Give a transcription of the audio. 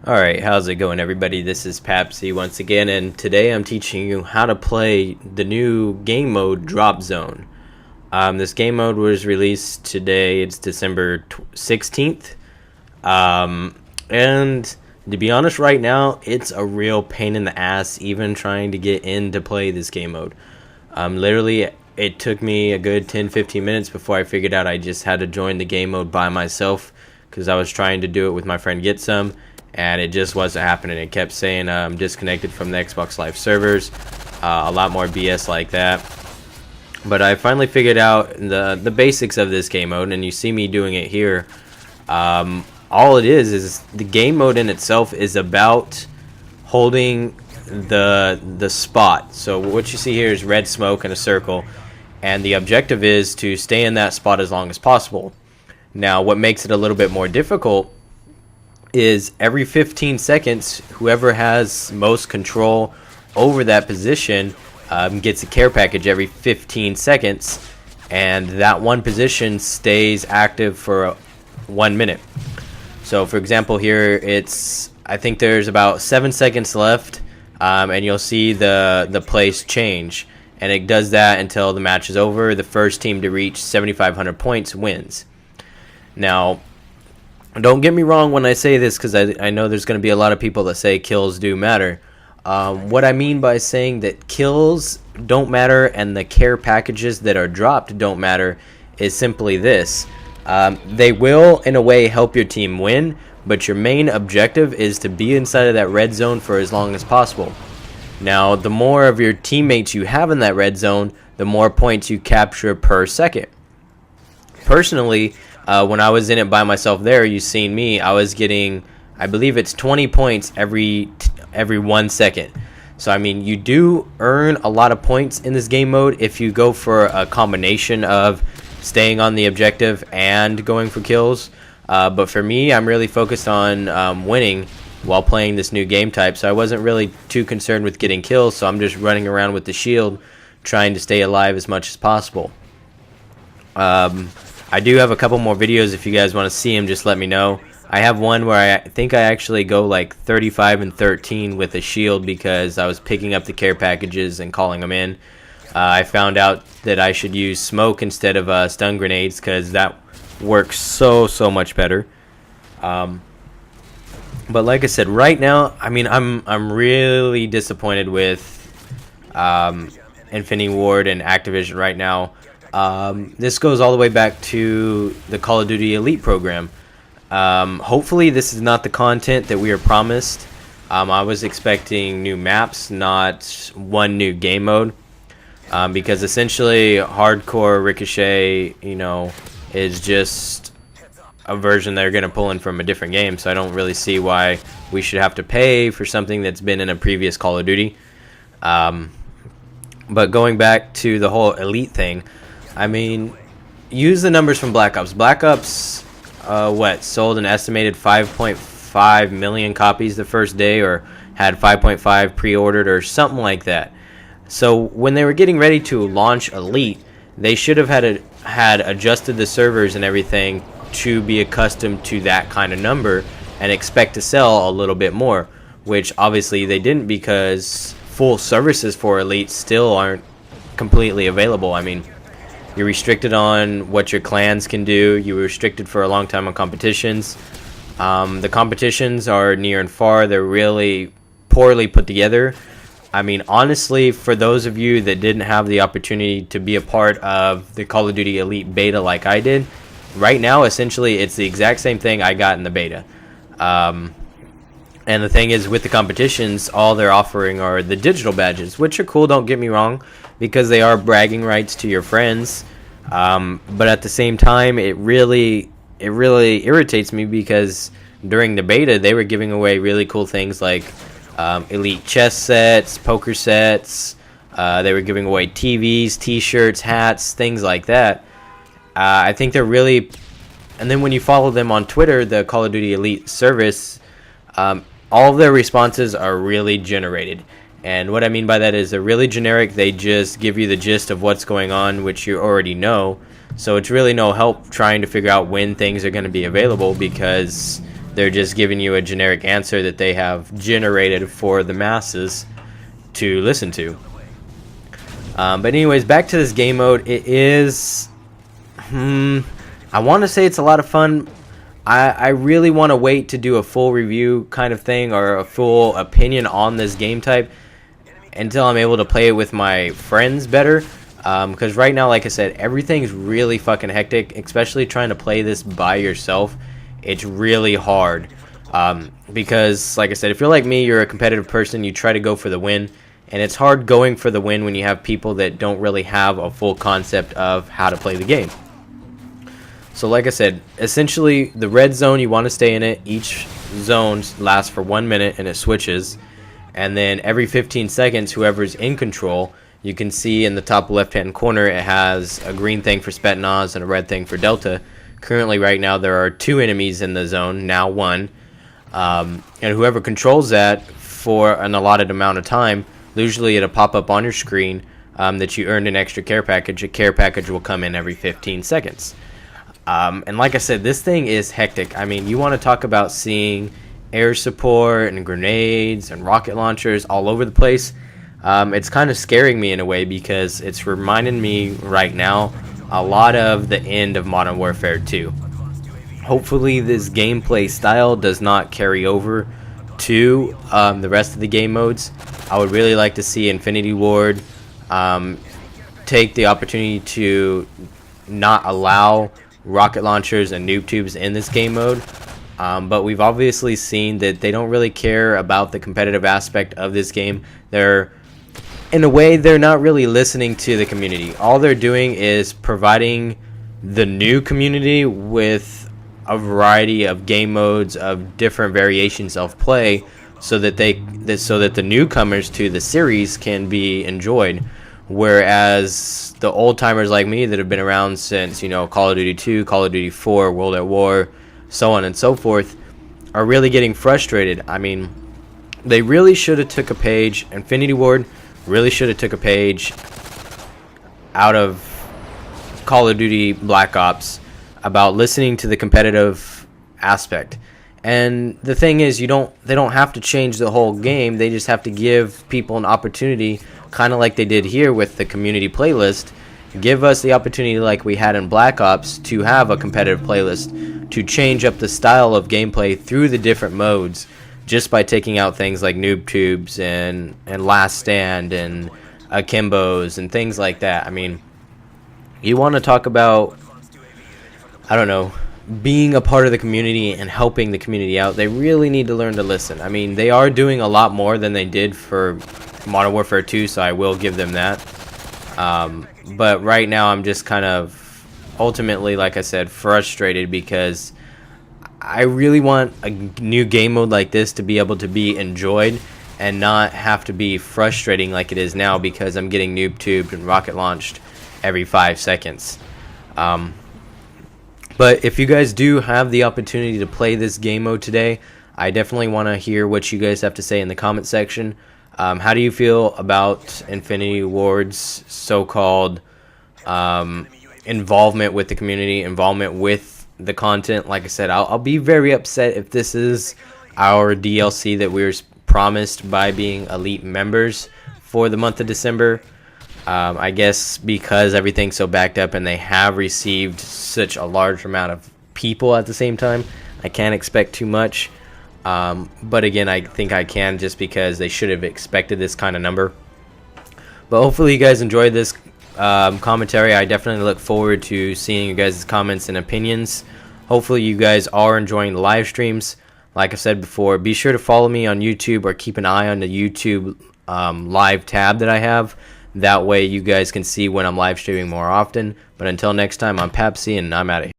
Alright, how's it going everybody? This is Papsy once again, and today I'm teaching you how to play the new game mode Drop Zone. This game mode was released today. It's December 16th. And to be honest, right now, it's a real pain in the ass even trying to get in to play this game mode. Literally, it took me a good 10-15 minutes before I figured out I just had to join the game mode by myself, because I was trying to do it with my friend Get Some, and it just wasn't happening. It kept saying I'm disconnected from the Xbox Live servers, a lot more BS like that. But I finally figured out the basics of this game mode, and you see me doing it here. All it is the game mode in itself is about holding the spot. So what you see here is red smoke in a circle, and the objective is to stay in that spot as long as possible. Now, what makes it a little bit more difficult is every 15 seconds, whoever has most control over that position gets a care package every 15 seconds, and that one position stays active for 1 minute. So for example, here I think there's about 7 seconds left, and you'll see the place change, and it does that until the match is over. The first team to reach 7,500 points wins. Now, don't get me wrong when I say this, because I know there's going to be a lot of people that say kills do matter. What I mean by saying that kills don't matter and the care packages that are dropped don't matter is simply this. They will, in a way, help your team win, but your main objective is to be inside of that red zone for as long as possible. Now, the more of your teammates you have in that red zone, the more points you capture per second. Personally, when I was in it by myself there, you've seen me, I was getting, I believe it's 20 points every 1 second. So I mean, you do earn a lot of points in this game mode if you go for a combination of staying on the objective and going for kills. But for me, I'm really focused on winning while playing this new game type, so I wasn't really too concerned with getting kills, so I'm just running around with the shield trying to stay alive as much as possible. I do have a couple more videos. If you guys want to see them, just let me know. I have one where I think I actually go like 35 and 13 with a shield because I was picking up the care packages and calling them in. I found out that I should use smoke instead of stun grenades because that works so much better. But like I said, right now, I mean, I'm really disappointed with Infinity Ward and Activision right now. This goes all the way back to the Call of Duty Elite program. Hopefully this is not the content that we are promised. I was expecting new maps, not one new game mode, because essentially hardcore Ricochet, is just a version they're going to pull in from a different game, so I don't really see why we should have to pay for something that's been in a previous Call of Duty. But going back to the whole Elite thing, I mean, use the numbers from Black Ops. Black Ops, sold an estimated 5.5 million copies the first day, or had 5.5 pre-ordered or something like that. So when they were getting ready to launch Elite, they should have had adjusted the servers and everything to be accustomed to that kind of number and expect to sell a little bit more, which obviously they didn't, because full services for Elite still aren't completely available. I mean, you're restricted on what your clans can do. You were restricted for a long time on competitions. The competitions are near and far. They're really poorly put together. I mean, honestly, for those of you that didn't have the opportunity to be a part of the Call of Duty Elite beta like I did, right now, essentially, it's the exact same thing I got in the beta. And the thing is, with the competitions, all they're offering are the digital badges, which are cool, don't get me wrong, because they are bragging rights to your friends. But at the same time, it really irritates me, because during the beta, they were giving away really cool things like Elite chess sets, poker sets. They were giving away TVs, t-shirts, hats, things like that. I think they're really... And then when you follow them on Twitter, the Call of Duty Elite service, all of their responses are really generated. And what I mean by that is they're really generic. They just give you the gist of what's going on, which you already know. So it's really no help trying to figure out when things are going to be available, because They're just giving you a generic answer that they have generated for the masses to listen to. But anyways, back to this game mode. It is, I want to say it's a lot of fun. I really want to wait to do a full review kind of thing, or a full opinion on this game type, until I'm able to play it with my friends better. Because right now, like I said, everything's really fucking hectic, especially trying to play this by yourself. It's really hard. Because, like I said, if you're like me, you're a competitive person, you try to go for the win. And it's hard going for the win when you have people that don't really have a full concept of how to play the game. So like I said, essentially the red zone, you want to stay in it. Each zone lasts for 1 minute and it switches. And then every 15 seconds, whoever's in control, you can see in the top left hand corner it has a green thing for Spetsnaz and a red thing for Delta. Currently right now there are 2 enemies in the zone, now 1. And whoever controls that for an allotted amount of time, usually it'll pop up on your screen that you earned an extra care package. A care package will come in every 15 seconds. And like I said, this thing is hectic. I mean, you want to talk about seeing air support and grenades and rocket launchers all over the place. It's kind of scaring me in a way, because it's reminding me right now a lot of the end of Modern Warfare 2. Hopefully this gameplay style does not carry over to the rest of the game modes. I would really like to see Infinity Ward take the opportunity to not allow rocket launchers and noob tubes in this game mode. But we've obviously seen that they don't really care about the competitive aspect of this game. In a way, they're not really listening to the community. All they're doing is providing the new community with a variety of game modes of different variations of play, so that the newcomers to the series can be enjoyed, whereas the old timers like me that have been around since, Call of Duty 2, Call of Duty 4, World at War, so on and so forth, are really getting frustrated. I mean, they really should have took a page. Infinity Ward really should have took a page out of Call of Duty Black Ops about listening to the competitive aspect. And the thing is, they don't have to change the whole game. They just have to give people an opportunity, kind of like they did here with the community playlist. Give us the opportunity, like we had in Black Ops, to have a competitive playlist, to change up the style of gameplay through the different modes, just by taking out things like noob tubes and last stand and akimbos and things like that. I mean, you want to talk about, I don't know, being a part of the community and helping the community out. They really need to learn to listen. I mean, they are doing a lot more than they did for Modern Warfare 2, so I will give them that. But right now I'm just kind of ultimately, like I said, frustrated, because I really want a new game mode like this to be able to be enjoyed and not have to be frustrating like it is now, because I'm getting noob tubed and rocket launched every 5 seconds. But if you guys do have the opportunity to play this game mode today, I definitely want to hear what you guys have to say in the comment section. How do you feel about Infinity Ward's so-called involvement with the community, involvement with the content? Like I said, I'll be very upset if this is our DLC that we were promised by being elite members for the month of December. I guess because everything's so backed up and they have received such a large amount of people at the same time, I can't expect too much. But again, I think I can, just because they should have expected this kind of number. But hopefully you guys enjoyed this commentary. I definitely look forward to seeing you guys' comments and opinions. Hopefully you guys are enjoying the live streams. Like I said before, be sure to follow me on YouTube, or keep an eye on the YouTube live tab that I have. That way you guys can see when I'm live streaming more often. But until next time, I'm papc, and I'm out of here.